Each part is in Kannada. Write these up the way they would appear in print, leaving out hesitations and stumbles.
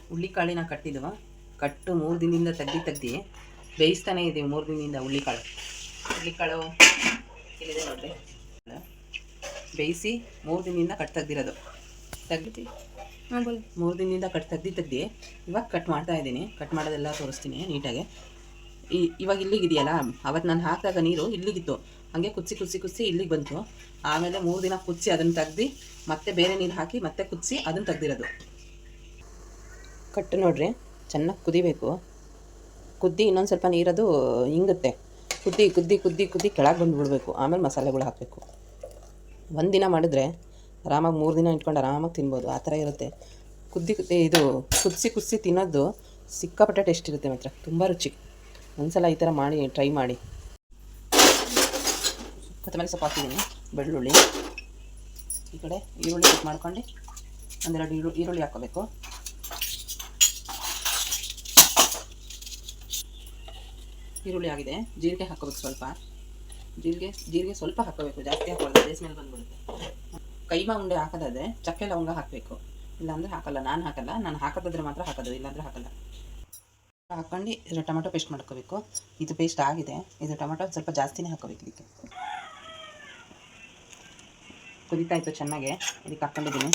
ಹುಳ್ಳಿಕಾಳಿನ ಕಟ್ಟಿದ್ವ ಕಟ್ಟು 3 ದಿನದಿಂದ ತೆಗ್ದು ಬೇಯಿಸ್ತಾನೆ ಇದ್ದೀವಿ 3 ದಿನದಿಂದ ಹುಳ್ಳಿಕಾಳು ಇಲ್ಲಿದೆ ನೋಡ್ರಿ. ಬೇಯಿಸಿ 3 ದಿನದಿಂದ ಕಟ್ ತೆಗ್ದಿರೋದು ತೆಗ್ದು 3 ದಿನದಿಂದ ಕಟ್ ತೆಗ್ದು ಇವಾಗ ಕಟ್ ಮಾಡ್ತಾ ಇದ್ದೀನಿ. ಕಟ್ ಮಾಡೋದೆಲ್ಲ ತೋರಿಸ್ತೀನಿ ನೀಟಾಗಿ. ಇವಾಗ ಇಲ್ಲಿಗಿದೆಯಲ್ಲ, ಅವತ್ತು ನಾನು ಹಾಕಿದಾಗ ನೀರು ಇಲ್ಲಿಗಿತ್ತು, ಹಾಗೆ ಕುದಿಸಿ ಇಲ್ಲಿಗೆ ಬಂತು. ಆಮೇಲೆ 3 ದಿನ ಕುದಿಸಿ ಅದನ್ನು ತೆಗ್ದು ಮತ್ತೆ ಬೇರೆ ನೀರು ಹಾಕಿ ಮತ್ತೆ ಕುದಿಸಿ ಅದನ್ನು ತೆಗ್ದಿರೋದು. ಕಟ್ಟು ನೋಡ್ರಿ, ಚೆನ್ನಾಗಿ ಕುದಿಬೇಕು. ಕುದ್ದಿ ಇನ್ನೊಂದು ಸ್ವಲ್ಪ ನೀರದು ಹಿಂಗುತ್ತೆ. ಕುದ್ದಿ ಕೆಳಗೆ ಬಂದುಬಿಡ್ಬೇಕು. ಆಮೇಲೆ ಮಸಾಲೆಗಳು ಹಾಕಬೇಕು. ಒಂದಿನ ಮಾಡಿದ್ರೆ ಆರಾಮಾಗಿ 3 ದಿನ ಇಟ್ಕೊಂಡು ಆರಾಮಾಗಿ ತಿನ್ಬೋದು. ಆ ಥರ ಇರುತ್ತೆ. ಇದು ಕುದಿಸಿ ತಿನ್ನೋದು ಸಿಕ್ಕಾಪಟ್ಟೆ ಟೇಸ್ಟ್ ಇರುತ್ತೆ ಮಾತ್ರ, ತುಂಬ ರುಚಿ. ಒಂದ್ಸಲ ಈ ಥರ ಮಾಡಿ ಟ್ರೈ ಮಾಡಿ. ಕೊತ್ತಂಬರಿ ಸೊಪ್ಪು ಹಾಕಿದ್ದೀನಿ, ಬೆಳ್ಳುಳ್ಳಿ, ಈ ಕಡೆ ಈರುಳ್ಳಿ ಕಟ್ ಮಾಡ್ಕೊಂಡು 1-2 ಈರುಳ್ಳಿ ಹಾಕ್ಕೋಬೇಕು. ಈರುಳ್ಳಿ ಆಗಿದೆ. ಜೀರಿಗೆ ಹಾಕ್ಕೋಬೇಕು ಸ್ವಲ್ಪ. ಜೀರಿಗೆ ಸ್ವಲ್ಪ ಹಾಕ್ಕೋಬೇಕು, ಜಾಸ್ತಿ ಹಾಕೋದು ಅದೇ ಸ್ಮೆಲ್ ಬಂದ್ಬಿಡುತ್ತೆ. ಕೈಮಾ ಉಂಡೆ ಹಾಕೋದಾದ್ರೆ ಚಕ್ಕೆ ಲವಂಗ ಹಾಕಬೇಕು, ಇಲ್ಲಾಂದರೆ ಹಾಕಲ್ಲ. ನಾನು ಹಾಕೋದಾದ್ರೆ ಮಾತ್ರ ಹಾಕೋದು, ಇಲ್ಲಾಂದರೆ ಹಾಕಲ್ಲ. ಹಾಕ್ಕೊಂಡು ಇದು ಟೊಮೆಟೊ ಪೇಸ್ಟ್ ಮಾಡ್ಕೋಬೇಕು. ಇದು ಪೇಸ್ಟ್ ಆಗಿದೆ. ಇದು ಟೊಮೆಟೊ ಸ್ವಲ್ಪ ಜಾಸ್ತಿನೇ ಹಾಕೋಬೇಕು. ಇದಕ್ಕೆ ಕುದೀತಾ ಇತ್ತು ಚೆನ್ನಾಗೆ, ಇದಕ್ಕೆ ಹಾಕ್ಕೊಂಡಿದ್ದೀನಿ.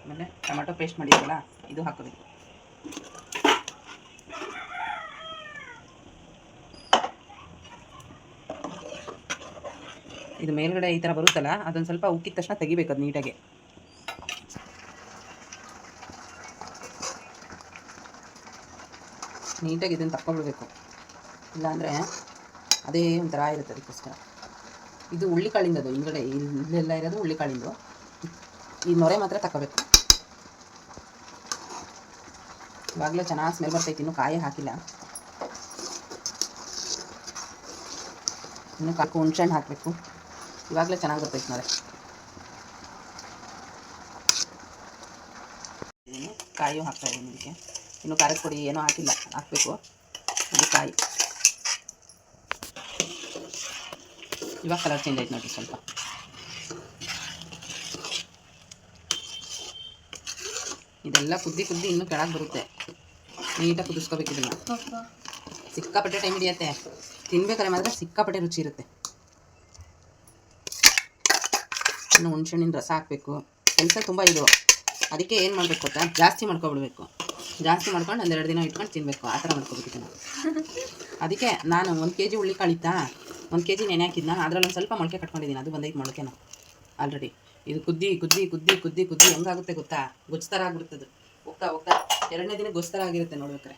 ಆಮೇಲೆ ಟೊಮೆಟೊ ಪೇಸ್ಟ್ ಮಾಡಿದ್ವಲ್ಲ ಇದು ಹಾಕೋಬೇಕು. ಇದು ಮೇಲ್ಗಡೆ ಈ ಥರ ಬರುತ್ತಲ್ಲ, ಅದೊಂದು ಸ್ವಲ್ಪ ಉಕ್ಕಿದ ತಕ್ಷಣ ತೆಗಿಬೇಕು ಅದು ನೀಟಾಗಿ. ನೀಟಾಗಿ ಇದನ್ನು ತಕ್ಕೊಬಿಡ್ಬೇಕು, ಇಲ್ಲಾಂದರೆ ಅದೇ ಒಂಥರ ಇರುತ್ತೆ. ಅದಕ್ಕೋಸ್ಕರ ಇದು ಹುಳ್ಳಿಕಾಳಿಂದದು, ಹಿಂದ್ಗಡೆ ಇಲ್ಲೆಲ್ಲ ಇರೋದು ಹುಳ್ಳಿಕಾಳಿಂದು. ಈ ನೊರೆ ಮಾತ್ರ ತಗೋಬೇಕು. ಇವಾಗಲೇ ಚೆನ್ನಾಗಿ ಸ್ಮೆಲ್ ಬರ್ತೈತಿ. ಇನ್ನೂ ಕಾಯಿ ಹಾಕಿಲ್ಲ. ಇನ್ನು ಹುಣ್ಸೆಹಣ್ಣು ಹಾಕಬೇಕು. ಇವಾಗಲೇ ಚೆನ್ನಾಗಿ ಬರ್ತೈತೆ ನೊರೆ. ಕಾಯಿಯೂ ಹಾಕ್ತಾಯಿದ್ದೀನಿ ಇದಕ್ಕೆ. ಇನ್ನು ಖಾರದ ಪುಡಿ ಏನೂ ಹಾಕಿಲ್ಲ, ಹಾಕಬೇಕು. ಇದು ಕಾಯಿ ಇವಾಗ ಕಲರ್ ಚೇಂಜ್ ಆಯ್ತು ನೋಡಿ ಸ್ವಲ್ಪ. ಇದೆಲ್ಲ ಕುದ್ದಿ ಇನ್ನೂ ಕೆಳಗೆ ಬರುತ್ತೆ. ನೀಟಾಗಿ ಕುದಿಸ್ಕೋಬೇಕು ಇದನ್ನು. ಸಿಕ್ಕಾಪಟ್ಟೆ ಟೈಮ್ ಹಿಡಿಯುತ್ತೆ. ತಿನ್ಬೇಕಾದ್ರೆ ಮಾತ್ರ ಸಿಕ್ಕಾಪಟ್ಟೆ ರುಚಿ ಇರುತ್ತೆ. ಇನ್ನು ಹುಣ್ಸೆಹಣ್ಣಿನ ರಸ ಹಾಕಬೇಕು. ಕೆಲಸ ತುಂಬ ಇದು. ಅದಕ್ಕೆ ಏನು ಮಾಡಬೇಕು ಗೊತ್ತಾ, ಜಾಸ್ತಿ ಮಾಡ್ಕೊಬಿಡ್ಬೇಕು. ಜಾಸ್ತಿ ಮಾಡ್ಕೊಂಡು 1-2 ದಿನ ಇಟ್ಕೊಂಡು ತಿನ್ನಬೇಕು. ಆ ಥರ ಮಾಡ್ಕೋಬೇಕು ಇದನ್ನು. ಅದಕ್ಕೆ ನಾನು 1 kg ಹುಳ್ಳಿಕಾಳಿತ್ತಾ, 1 kg ನೆನೆ ಹಾಕಿದ್ನ, ಅದರಲ್ಲಿ ಒಂದು ಸ್ವಲ್ಪ ಮೊಳಕೆ ಕಟ್ಕೊಂಡಿದ್ದೀನಿ. ಅದು ಬಂದೈತೆ ಮೊಳಕೆನ ಆಲ್ರೆಡಿ. ಇದು ಕುದ್ದಿ ಹೆಂಗಾಗುತ್ತೆ ಗೊತ್ತಾ, ಗೊಜ್ಜು ಥರ ಆಗ್ಬಿಡ್ತದೆ. ಹೋಗ್ತಾ 2ನೇ ದಿನ ಗೊಜ್ಜು ಥರ ಆಗಿರುತ್ತೆ ನೋಡ್ಬೇಕಾರೆ.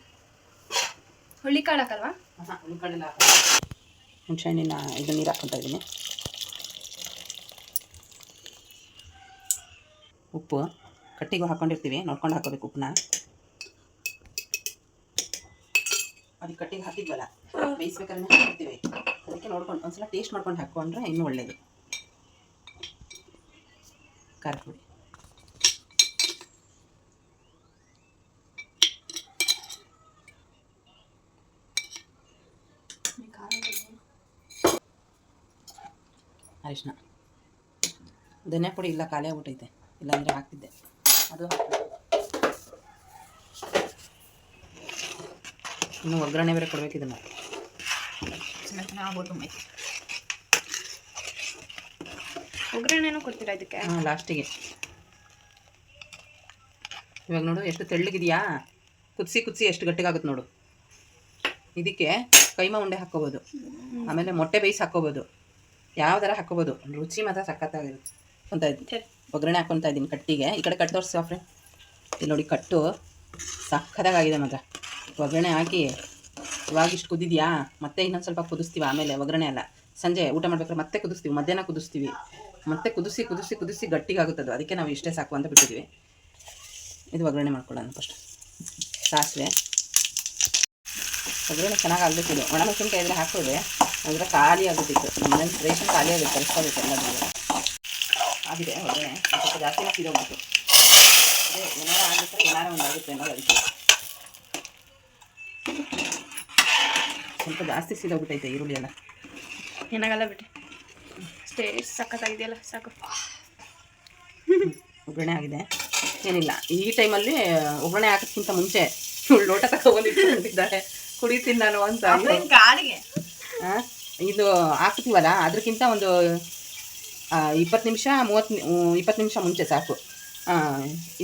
ಹುಳ್ಳಿಕಾಳು ಹಾಕಲ್ವಾ? ಹಾಂ, ಹುಳ್ಳಿಕಾಳೆಲ್ಲ ಹುಣ್ಸೆಹಣ್ಣಿನ ಇದು ನೀರು ಹಾಕ್ಕೊತಾ ಇದ್ದೀನಿ. ಉಪ್ಪು ಕಟ್ಟಿಗೂ ಹಾಕ್ಕೊಂಡಿರ್ತೀವಿ, ನೋಡ್ಕೊಂಡು ಹಾಕೋಬೇಕು ಉಪ್ಪನ್ನ. ಅದಕ್ಕೆ ಕಟ್ಟಿಗೆ ಹಾಕಿದ್ವಲ್ಲ, ಬೇಯಿಸ್ಬೇಕಾದ್ರೆ ಹಾಕಿರ್ತೀವಿ. ಅದಕ್ಕೆ ನೋಡ್ಕೊಂಡು ಒಂದ್ಸಲ ಟೇಸ್ಟ್ ಮಾಡ್ಕೊಂಡು ಹಾಕ್ಕೊಂಡ್ರೆ ಇನ್ನೂ ಒಳ್ಳೆಯದು. ಖಾರದ ಪುಡಿ, ಅರಿಶಿನ, ಧನಿಯಾ ಪುಡಿ ಇಲ್ಲ, ಖಾಲಿ ಆಗ್ಬಿಟ್ಟೈತೆ. ಇಲ್ಲಾಂದರೆ ಹಾಕ್ತಿದ್ದೆ, ಅದು ಹಾಕ್ಬೇಕು. ಇನ್ನು ಒಗ್ಗರಣೆ ಬೇರೆ ಕೊಡ್ಬೇಕು ಇದನ್ನು. ಒಗ್ಗರಣೆನೂ ಕೊಡ್ತೀರಾ ಇದಕ್ಕೆ? ಹಾಂ, ಲಾಸ್ಟಿಗೆ. ಇವಾಗ ನೋಡು ಎಷ್ಟು ತೆಳ್ಳಗಿದೆಯಾ. ಕುದಿಸಿ ಎಷ್ಟು ಗಟ್ಟಿಗಾಗುತ್ತೆ ನೋಡು. ಇದಕ್ಕೆ ಕೈಮಾ ಉಂಡೆ ಹಾಕ್ಕೋಬೋದು, ಆಮೇಲೆ ಮೊಟ್ಟೆ ಬೇಯಿಸಿ ಹಾಕ್ಕೋಬೋದು, ಯಾವ ಥರ ಹಾಕ್ಕೋಬೋದು. ರುಚಿ ಮಾತ್ರ ಸಖತ್ತಾಗಿರುತ್ತೆ. ಅಂತ ಇದ್ದೀನಿ ಒಗ್ಗರಣೆ ಹಾಕ್ಕೊತಾ ಇದ್ದೀನಿ ಕಟ್ಟಿಗೆ. ಈ ಕಡೆ ಕಟ್ಟು ತೋರಿಸಿ ಫ್ರೆಂಡ್. ಇಲ್ಲಿ ನೋಡಿ, ಕಟ್ಟು ಸಖತ್ತಾಗಿದೆ ಮಾತ್ರ. ಒಗ್ಗರಣೆ ಹಾಕಿ ಇವಾಗ ಇಷ್ಟು ಕುದಿದೆಯಾ, ಮತ್ತೆ ಇನ್ನೊಂದು ಸ್ವಲ್ಪ ಕುದಿಸ್ತೀವಿ. ಆಮೇಲೆ ಒಗ್ಗರಣೆ ಅಲ್ಲ, ಸಂಜೆ ಊಟ ಮಾಡ್ಬೇಕಾದ್ರೆ ಮತ್ತೆ ಕುದಿಸ್ತೀವಿ, ಮಧ್ಯಾಹ್ನ ಕುದಿಸ್ತೀವಿ. ಮತ್ತೆ ಕುದಿಸಿ ಗಟ್ಟಿಗಾಗುತ್ತದು. ಅದಕ್ಕೆ ನಾವು ಇಷ್ಟೇ ಸಾಕು ಅಂತ ಬಿಟ್ಟಿದ್ದೀವಿ. ಇದು ಒಗ್ಗರಣೆ ಮಾಡ್ಕೊಳ್ಳೋಣ ಫಸ್ಟ್. ಸಾಸಿವೆ, ಒಗ್ಗರಣೆ ಚೆನ್ನಾಗಿ ಆಗಬೇಕಿದು. ಒಣ ಮೆಣಸಿನ್ಕಾಯಿ ಇದ್ರೆ ಹಾಕಿದ್ರೆ ಅಂದರೆ ಖಾಲಿ ಆಗುತ್ತಿತ್ತು. ನಮ್ಮ ರೇಷನ್ ಖಾಲಿ ಆಗುತ್ತೆ, ಕಲಿಸ್ಕೋಬೇಕು ಎಲ್ಲ. ಆಗಿದೆ ಒಗ್ಗರಣೆ, ಸ್ವಲ್ಪ ಜಾಸ್ತಿನೇ ಸೀದೋಗ್ಬಿಟ್ಟು. ಅದೇ ಏನಾರ ಆಗುತ್ತೆ, ಏನಾರ ಒಂದು ಆಗುತ್ತೆ ಅನ್ನೋದು. ಅದಕ್ಕೆ ಸ್ವಲ್ಪ ಜಾಸ್ತಿ ಸೀದೋಗ್ಬಿಟ್ಟೈತೆ ಈರುಳ್ಳಿ ಎಲ್ಲ. ಏನಾಗಲ್ಲ ಬಿಟ್ಟು ಅಷ್ಟೇ, ಸಖತ್ತಾಗಿದೆಯಲ್ಲ, ಸಾಕು. ಒಗ್ಗರಣೆ ಆಗಿದೆ. ಏನಿಲ್ಲ, ಈ ಟೈಮಲ್ಲಿ ಒಗ್ಗರಣೆ ಹಾಕೋದ್ಕಿಂತ ಮುಂಚೆ ಲೋಟ ತಗೊಂಡಿದ್ದಾರೆ ಕುಡಿತೀನಿ ನಾನು ಅಂತ. ಇದು ಹಾಕ್ತೀವಲ್ಲ ಅದಕ್ಕಿಂತ ಒಂದು 20 ನಿಮಿಷ 20 ನಿಮಿಷ ಮುಂಚೆ ಸಾಕು.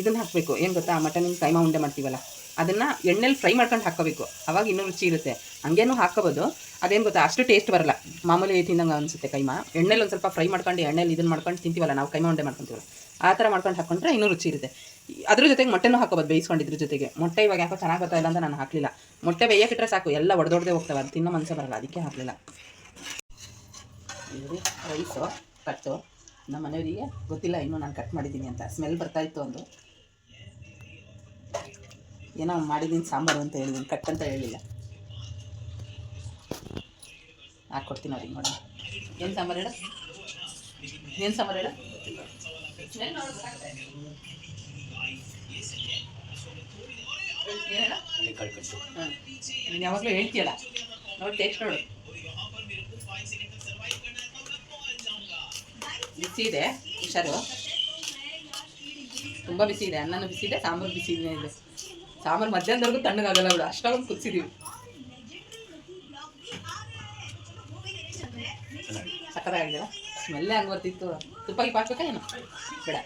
ಇದನ್ನು ಹಾಕಬೇಕು, ಏನು ಗೊತ್ತಾ, ಮಟನ್ ಕೈಮಾ ಉಂಡೆ ಮಾಡ್ತೀವಲ್ಲ ಅದನ್ನು ಎಣ್ಣೆಲಿ ಫ್ರೈ ಮಾಡ್ಕೊಂಡು ಹಾಕ್ಕೋಬೇಕು, ಅವಾಗ ಇನ್ನೂ ರುಚಿ ಇರುತ್ತೆ. ಹಂಗೇನು ಹಾಕ್ಕೋಬೋದು, ಅದೇನು ಗೊತ್ತಾ ಅಷ್ಟು ಟೇಸ್ಟ್ ಬರಲ್ಲ, ಮಾಮೂಲಿ ತಿಂದಂಗೆ ಅನಿಸುತ್ತೆ. ಕೈಮಾ ಎಣ್ಣೆಲಿ ಒಂದು ಸ್ವಲ್ಪ ಫ್ರೈ ಮಾಡ್ಕೊಂಡು ಎಣ್ಣೆಲಿ ಇದನ್ನು ಮಾಡ್ಕೊಂಡು ತಿಂತೀವಲ್ಲ ನಾವು, ಕೈಮಾ ಉಂಡೆ ಮಾಡ್ಕೊತೀವಲ್ಲ ಆ ಥರ ಮಾಡ್ಕೊಂಡು ಹಾಕ್ಕೊಂಡ್ರೆ ಇನ್ನೂ ರುಚಿ ಇರುತ್ತೆ. ಅದ್ರ ಜೊತೆಗೆ ಮೊಟ್ಟೆನೂ ಹಾಕೋಬೋದು ಬೇಯಿಸ್ಕೊಂಡಿದ್ರ ಜೊತೆಗೆ. ಮೊಟ್ಟೆ ಇವಾಗ ಯಾಕೋ ಚೆನ್ನಾಗಿ ಬರ್ತಾ ಇಲ್ಲ ಅಂತ ನಾನು ಹಾಕಲಿಲ್ಲ. ಮೊಟ್ಟೆ ಬೇಯಕ್ಕಿಟ್ರೆ ಸಾಕು, ಎಲ್ಲ ಒಡೆದೊಡ್ದೇ ಹೋಗ್ತವೆ, ಅದು ತಿನ್ನೋ ಮನಸ್ಸೇ ಬರಲ್ಲ, ಅದಕ್ಕೆ ಹಾಕಲಿಲ್ಲ. ರೈಸು ಕಟ್ಟು ನಮ್ಮ ಮನೆಯವರಿಗೆ ಗೊತ್ತಿಲ್ಲ ಇನ್ನೂ ನಾನು ಕಟ್ ಮಾಡಿದ್ದೀನಿ ಅಂತ. ಸ್ಮೆಲ್ ಬರ್ತಾಯಿತ್ತು, ಒಂದು ಏನೋ ಮಾಡಿದ್ದೀನಿ ಸಾಂಬಾರು ಅಂತ ಹೇಳಿದ್ದೀನಿ, ಕಟ್ ಅಂತ ಹೇಳಿಲ್ಲ. ಹಾಕ್ಕೊಡ್ತೀನಿ ಅವ್ರಿಗೆ ನೋಡಿ. ಏನು ಸಾಂಬಾರು ಹೇಳ, ಏನು ಸಾಂಬಾರು ಹೇಳ, ನೀನು ಯಾವಾಗಲೂ ಹೇಳ್ತೀಯಲ್ಲ, ನೋಡಿ ಟೇಸ್ಟ್ ನೋಡು. ಬಿಸಿ ಇದೆ, ಹುಷಾರು, ತುಂಬ ಬಿಸಿ ಇದೆ. ಅನ್ನನೂ ಬಿಸಿ ಇದೆ, ಸಾಂಬಾರು ಬಿಸಿ ಇದೆ. ಸಾಂಬಾರು ಮಧ್ಯಾಹ್ನದವರೆಗೂ ತಣ್ಣಗಾಗಲ್ಲ ಅವಳು, ಅಷ್ಟೊಂದು ಕುದಿಸಿದ್ದೀವಿ. ಸಕ್ಕತ್ತಾಗಿದೆಯಲ್ಲ, ಸ್ಮೆಲ್ಲೇ ಹಂಗೆ ಬರ್ತಿತ್ತು. ತುಪ್ಪ ಹಾಕ್ಬೇಕಾ ಏನು ಬೇಡ.